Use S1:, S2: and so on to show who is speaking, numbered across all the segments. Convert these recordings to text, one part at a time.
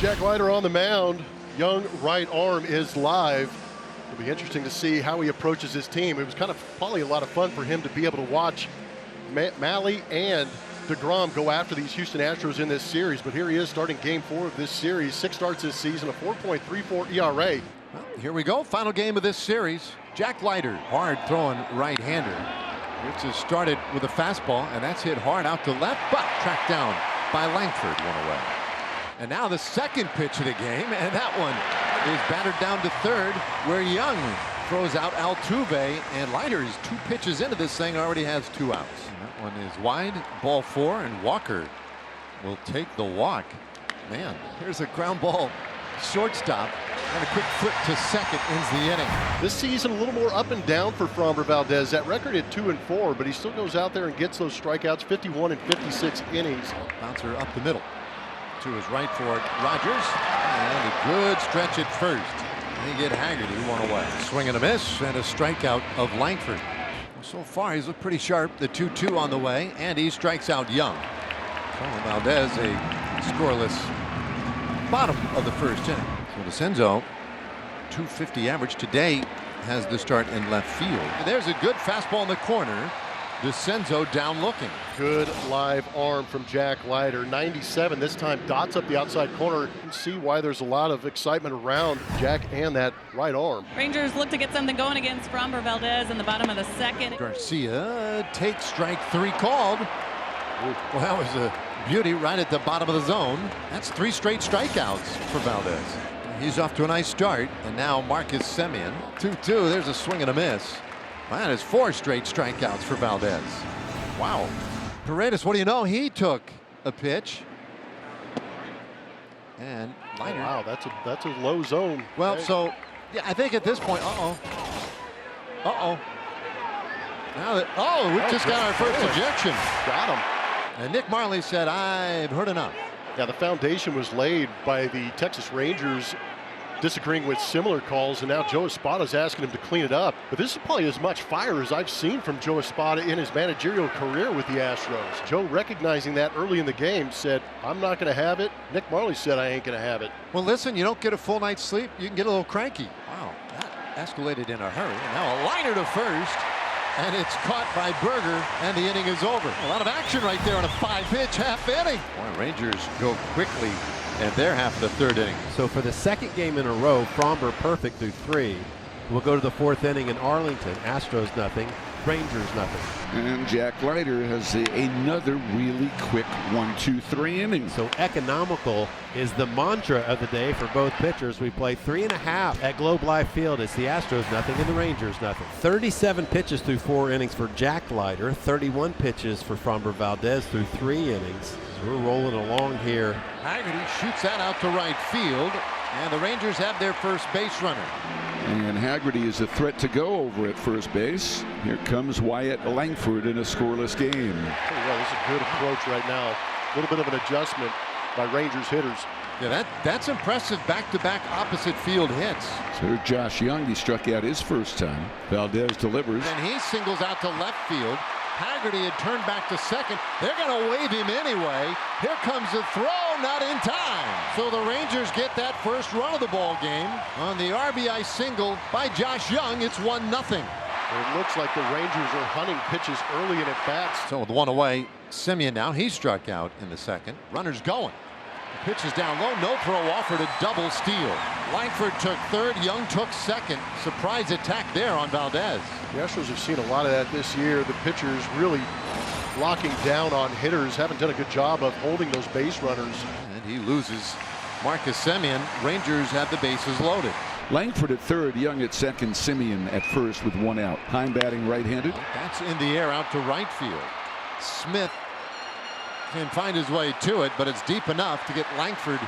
S1: Jack Leiter on the mound. Young right arm is live. It'll be interesting to see how he approaches his team. It was kind of probably a lot of fun for him to be able to watch Malley and DeGrom go after these Houston Astros in this series. But here he is starting game 4 of this series. 6 starts this season, a 4.34 ERA.
S2: Well, here we go. Final game of this series. Jack Leiter, hard throwing right-hander. Which is started with a fastball, and that's hit hard out to left, but tracked down by Langford, one away. And now the second pitch of the game, and that one is battered down to third, where Young throws out Altuve, and Leiter is 2 pitches into this thing, already has 2 outs. And that one is wide, ball 4, and Walker will take the walk. Man, here's a ground ball, shortstop, and a quick flip to second ends the inning.
S1: This season a little more up and down for Framber Valdez. That record at 2-4, but he still goes out there and gets those strikeouts, 51 and 56 innings.
S2: Bouncer up the middle. To his right for Rogers, and a good stretch at first. They get Haggerty, 1 away. Swing and a miss, and a strikeout of Langford. So far, he's looked pretty sharp. The 2-2 on the way, and he strikes out Young. So Valdez a scoreless bottom of the first inning. So DeCenzo, .250 average today, has the start in left field. And there's a good fastball in the corner. DeCenzo down looking.
S1: Good live arm from Jack Leiter. 97 this time, dots up the outside corner. You can see why there's a lot of excitement around Jack and that right arm.
S3: Rangers look to get something going against Framber Valdez in the bottom of the second.
S2: Garcia takes strike 3 called. Well, that was a beauty right at the bottom of the zone. That's 3 straight strikeouts for Valdez. He's off to a nice start, and now Marcus Semien. 2-2, there's a swing and a miss. That is 4 straight strikeouts for Valdez. Wow. Paredes, what do you know? He took a pitch. And Leiter.
S1: Oh, wow, that's a low zone.
S2: Well,
S1: hey.
S2: So yeah, I think at this point, Now that we just got our first ejection.
S1: Got him.
S2: And Nick Marley said, "I've heard enough."
S1: Yeah, the foundation was laid by the Texas Rangers disagreeing with similar calls, and now Joe Espada's asking him to clean it up. But this is probably as much fire as I've seen from Joe Espada in his managerial career with the Astros. Joe, recognizing that early in the game, said, "I'm not going to have it." Nick Marley said, "I ain't going to have it."
S2: Well, listen, you don't get a full night's sleep, you can get a little cranky. Wow, that escalated in a hurry. And now a liner to first, and it's caught by Berger, and the inning is over. A lot of action right there on a 5-pitch half inning. Boy, Rangers go quickly and they're half of the 3rd inning.
S4: So for the 2nd game in a row, Framber perfect through 3. We'll go to the 4th inning in Arlington. Astros nothing, Rangers nothing.
S5: And Jack Leiter has another really quick 1-2-3 innings.
S4: So economical is the mantra of the day for both pitchers. We play 3.5 at Globe Life Field. It's the Astros nothing and the Rangers nothing. 37 pitches through 4 innings for Jack Leiter. 31 pitches for Framber Valdez through 3 innings. We're rolling along here.
S2: Haggerty shoots that out to right field, and the Rangers have their first base runner.
S5: And Haggerty is a threat to go over at first base. Here comes Wyatt Langford in a scoreless game.
S1: Well, this is a good approach right now. A little bit of an adjustment by Rangers hitters.
S2: Yeah, that's impressive. Back-to-back opposite field hits.
S5: So here's Josh Young. He struck out his first time. Valdez delivers.
S2: And he singles out to left field. Haggerty had turned back to second. They're going to wave him anyway. Here comes the throw, not in time. So the Rangers get that first run of the ball game on the RBI single by Josh Young. It's 1-0.
S1: It looks like the Rangers are hunting pitches early in at bats.
S2: So with 1 away, Semien now, he struck out in the 2nd. Runners going. The pitch is down low, no throw offered, a double steal. Langford took 3rd, Young took 2nd. Surprise attack there on Valdez.
S1: The Astros have seen a lot of that this year. The pitchers really locking down on hitters, haven't done a good job of holding those base runners.
S2: And he loses Marcus Semien. Rangers have the bases loaded.
S5: Langford at 3rd, Young at 2nd, Semien at 1st with 1 out. Heim batting right-handed.
S2: That's in the air out to right field. Smith can find his way to it, but it's deep enough to get Langford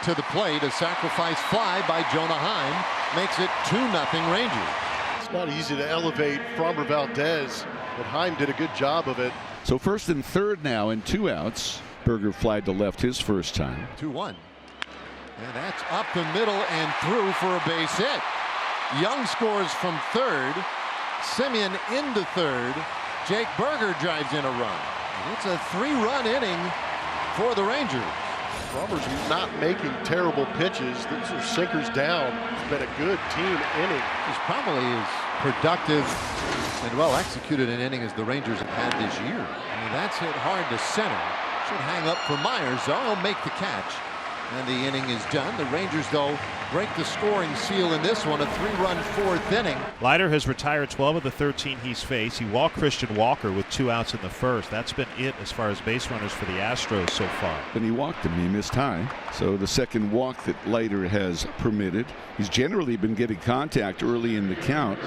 S2: to the plate. A sacrifice fly by Jonah Heim makes it 2-0 Rangers.
S1: It's not easy to elevate Framber Valdez, but Heim did a good job of it.
S5: So 1st and 3rd now and 2 outs. Berger flied to left his first time.
S2: 2-1. And that's up the middle and through for a base hit. Young scores from 3rd. Semien into 3rd. Jake Berger drives in a run. And it's a 3-run inning for the Rangers.
S1: Roberts not making terrible pitches. These are sinkers down. It's been a good team inning.
S2: He's probably as productive and well executed an inning as the Rangers have had this year. I mean, that's hit hard to center. Should hang up for Myers, though. He'll make the catch. And the inning is done. The Rangers, though, break the scoring seal in this one, a 3-run fourth inning.
S6: Leiter has retired 12 of the 13 he's faced. He walked Christian Walker with 2 outs in the first. That's been it as far as base runners for the Astros so far.
S5: And he walked him. He missed high. So the second walk that Leiter has permitted. He's generally been getting contact early in the count.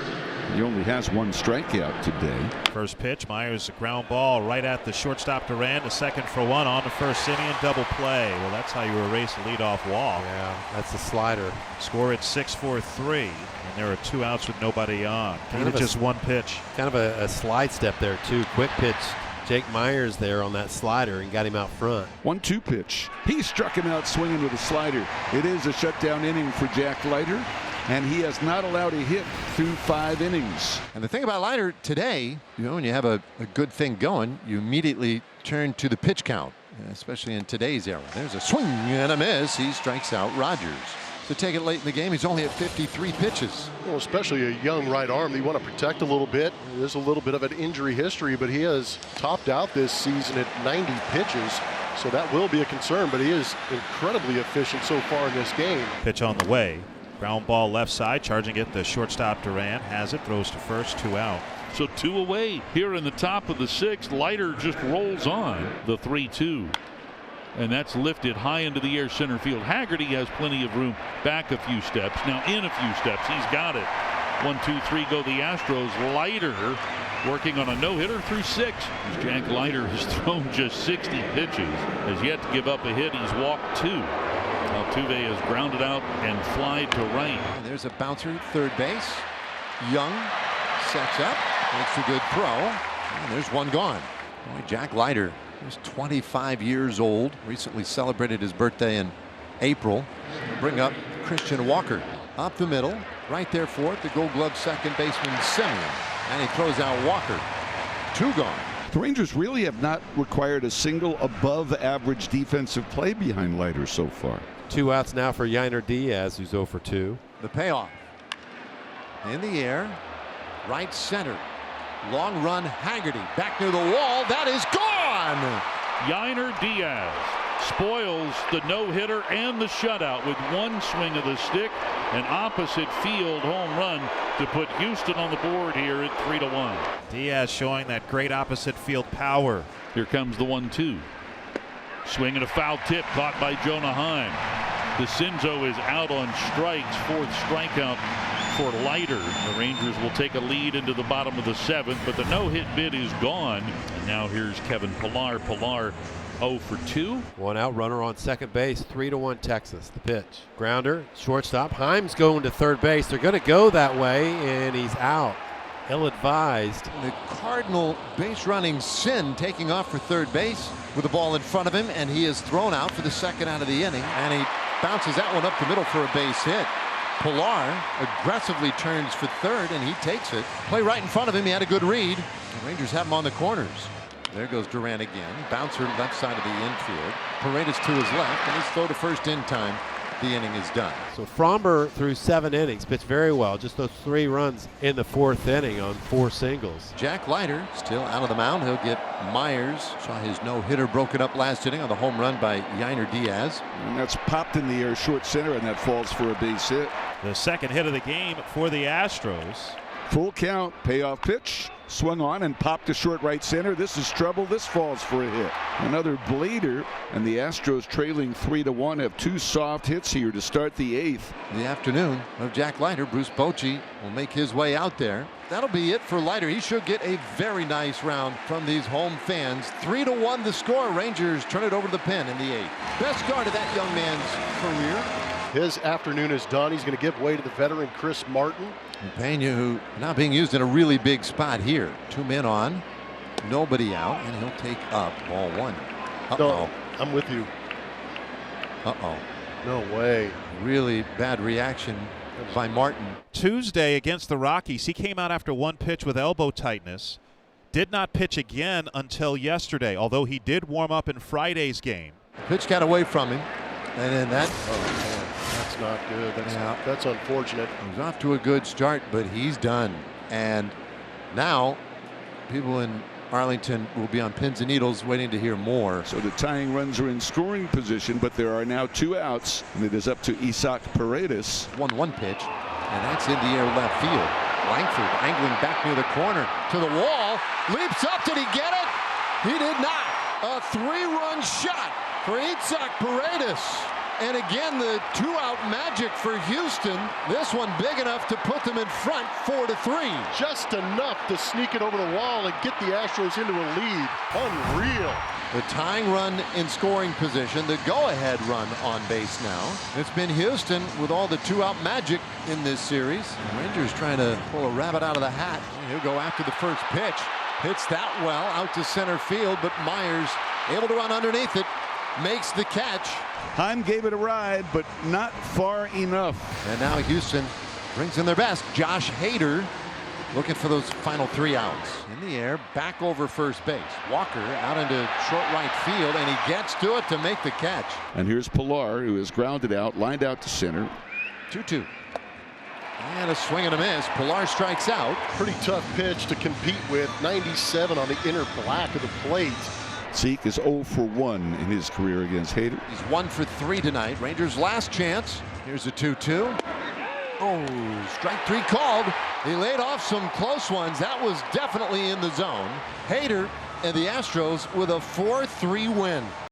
S5: He only has 1 strikeout today.
S6: First pitch, Myers, a ground ball right at the shortstop Duran, a second for 1 on the first inning and double play. Well, that's how you erase a leadoff walk.
S4: Yeah, that's the slider.
S6: Score at 6-4-3, and there are 2 outs with nobody on. Kind of just 1 pitch.
S4: Kind of a slide step there, too. Quick pitch. Jake Myers there on that slider and got him out front.
S5: 1-2 pitch. He struck him out swinging with a slider. It is a shutdown inning for Jack Leiter, and he has not allowed a hit through 5 innings.
S2: And the thing about Leiter today, when you have a good thing going, you immediately turn to the pitch count, especially in today's era. There's a swing and a miss. He strikes out Rogers. To take it late in the game, he's only at 53 pitches.
S1: Well, especially a young right arm that you want to protect a little bit. There's a little bit of an injury history, but he has topped out this season at 90 pitches. So that will be a concern, but he is incredibly efficient so far in this game.
S6: Pitch on the way. Ground ball left side, charging it. The shortstop Duran has it, throws to first, 2 out.
S7: So 2 away here in the top of the 6th. Leiter just rolls on the 3-2. And that's lifted high into the air center field. Haggerty has plenty of room back a few steps. Now in a few steps. He's got it. 1, 2, 3 go the Astros. Leiter working on a no-hitter through 6. As Jack Leiter has thrown just 60 pitches. Has yet to give up a hit. He's walked 2. Altuve has grounded out and flied to right.
S2: And there's a bouncer, third base. Young sets up, makes a good throw, and there's 1 gone. Boy, Jack Leiter is 25 years old. Recently celebrated his birthday in April. Bring up Christian Walker up the middle, right there for it. The Gold Glove second baseman Semien, and he throws out Walker. 2 gone.
S5: The Rangers really have not required a single above average defensive play behind Leiter so far.
S4: 2 outs now for Yainer Diaz, who's 0 for 2.
S2: The payoff. In the air, right center. Long run, Haggerty back near the wall. That is gone.
S7: Yainer Diaz spoils the no-hitter and the shutout with 1 swing of the stick. An opposite field home run to put Houston on the board here at 3-1.
S6: Diaz showing that great opposite field power.
S7: Here comes the 1-2. Swing and a foul tip caught by Jonah Heim. DeCinzo is out on strikes. 4th strikeout for Leiter. The Rangers will take a lead into the bottom of the 7th, but the no-hit bid is gone. And now here's Kevin Pillar. Pillar 0 for 2.
S4: 1 out, runner on second base. 3-1 Texas. The pitch. Grounder, shortstop. Heim's going to third base. They're going to go that way, and he's out. Ill-advised.
S2: The Cardinal base running Sin taking off for third base with the ball in front of him, and he is thrown out for the 2nd out of the inning, and he bounces that one up the middle for a base hit. Pillar aggressively turns for third, and he takes it. Play right in front of him. He had a good read. The Rangers have him on the corners. There goes Duran again. Bouncer left side of the infield. Paredes to his left, and his throw to first in time. The inning is done.
S4: So Fromber through 7 innings, pitched very well. Just those 3 runs in the 4th inning on 4 singles.
S2: Jack Leiter still out of the mound. He'll get Myers. Saw his no-hitter broken up last inning on the home run by Yainer Diaz.
S5: And that's popped in the air short center, and that falls for a base hit.
S6: The 2nd hit of the game for the Astros.
S5: Full count, payoff pitch, swung on and popped to short right center. This is trouble. This falls for a hit. Another bleeder, and the Astros trailing 3-1 have 2 soft hits here to start the 8th.
S2: The afternoon of Jack Leiter. Bruce Bochy will make his way out there. That'll be it for Leiter. He should get a very nice round from these home fans. 3-1 the score. Rangers turn it over to the pen in the 8th. Best start of that young man's career.
S1: His afternoon is done. He's going to give way to the veteran Chris Martin.
S2: Pena, who not being used in a really big spot here. 2 men on, nobody out, and he'll take up ball 1.
S1: No, I'm with you. No way.
S2: Really bad reaction by Martin.
S6: Tuesday against the Rockies, he came out after 1 pitch with elbow tightness. Did not pitch again until yesterday, although he did warm up in Friday's game.
S2: Pitch got away from him. And then that.
S1: Oh, man, that's not good. That's unfortunate.
S2: He's off to a good start, but he's done. And now people in Arlington will be on pins and needles waiting to hear more.
S5: So the tying runs are in scoring position, but there are now 2 outs, and it is up to Isaac Paredes.
S2: 1-1 pitch, and that's in the air left field. Langford angling back near the corner to the wall, leaps up. Did he get it? He did not. A 3-run shot for Isaac Paredes. And again, the 2-out magic for Houston. This one big enough to put them in front 4-3.
S1: Just enough to sneak it over the wall and get the Astros into a lead. Unreal.
S2: The tying run in scoring position, the go-ahead run on base now. It's been Houston with all the 2-out magic in this series. The Rangers trying to pull a rabbit out of the hat. He'll go after the first pitch. Hits that well out to center field, but Myers able to run underneath it. Makes the catch.
S5: Heim gave it a ride, but not far enough.
S2: And now Houston brings in their best. Josh Hader looking for those final 3 outs. In the air, back over first base. Walker out into short right field, and he gets to it to make the catch.
S5: And here's Pilar, who is grounded out, lined out to center.
S2: 2-2. And a swing and a miss. Pilar strikes out.
S1: Pretty tough pitch to compete with. 97 on the inner black of the plate.
S5: Zeke is 0 for 1 in his career against Hader.
S2: He's 1 for 3 tonight. Rangers' last chance. Here's a 2-2. Oh, strike 3 called. He laid off some close ones. That was definitely in the zone. Hader and the Astros with a 4-3 win.